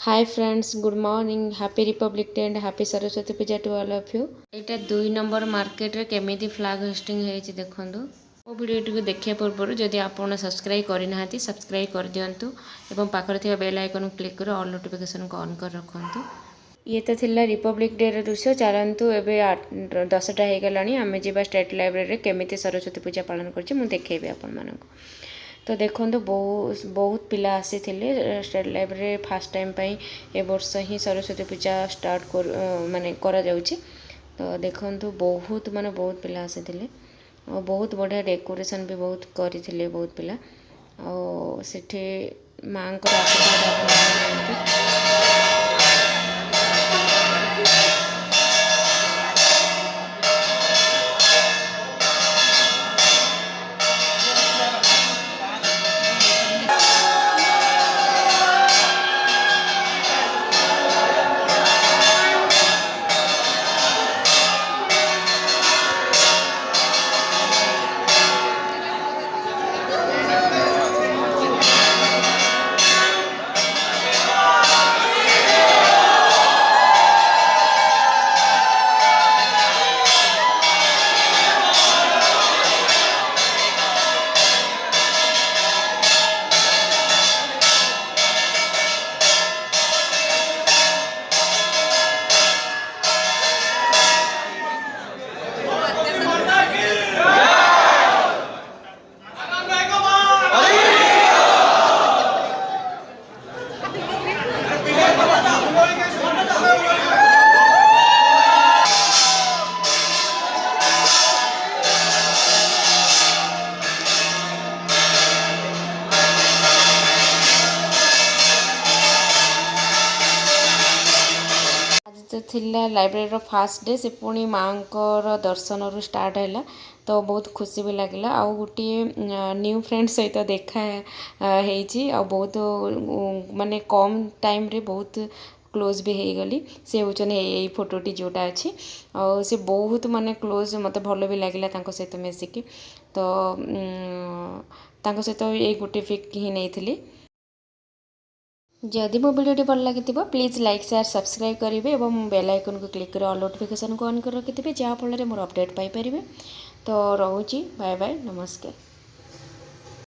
Hi friends, good morning, happy republic day and happy Saraswati Puja to all of you. एटा 2 number market रे केमिति flag hosting हेछि देखंतु। मो video को देखिया पूर्व जदि आपण सब्सक्राइब करना सब्सक्राइब कर दियंतु एवं पाखरे थिबा बेल आइकन क्लिक कर ऑल नोटिफिकेशन को ऑन कर रखंतु। ये तो थिला रिपब्लिक डे रे दृश्य। चलंतु एबे 10टा हे गलानी आमे जेबा स्टेट लाइब्रेरी रे केमिति सरस्वती पूजा पालन करछि मु देखेबी आपण मानक। तो देखो बहुत पिला आसी स्टेट लाइब्रेरी फास्ट टाइम पाई ए वर्ष ही सरस्वती पूजा स्टार्ट कर माने करा जाउची। तो देखो बहुत माने बहुत पिला आसी और बहुत बढ़िया डेकोरेशन भी बहुत करी बहुत पिला और सेठी माँ को आशीर्वाद। तो थिला लाइब्रेरी फास्ट डे से पुणी माँ को दर्शन रु स्टार्ट है। तो बहुत खुशी भी लगे आ गोटे न्यू फ्रेंड सहित देखा हो बहुत माने कम टाइम रे बहुत क्लोज भी हो गली। से होचन यही फोटोटी जोटा अच्छी और से बहुत माने क्लोज मत भल भी लगे सहित मिसिकी। तो सहित ये गोटे पिक ही नहीं। जदि मो वीडियो भल लगी प्लीज लाइक शेयर सब्सक्राइब करेंगे और बेल आइकन को क्लिक कर ऑल नोटिफिकेशन को ऑन कर रखिथे जहाँफल मोर अपडेट पाइपर। तो रोची बाय बाय, नमस्कार।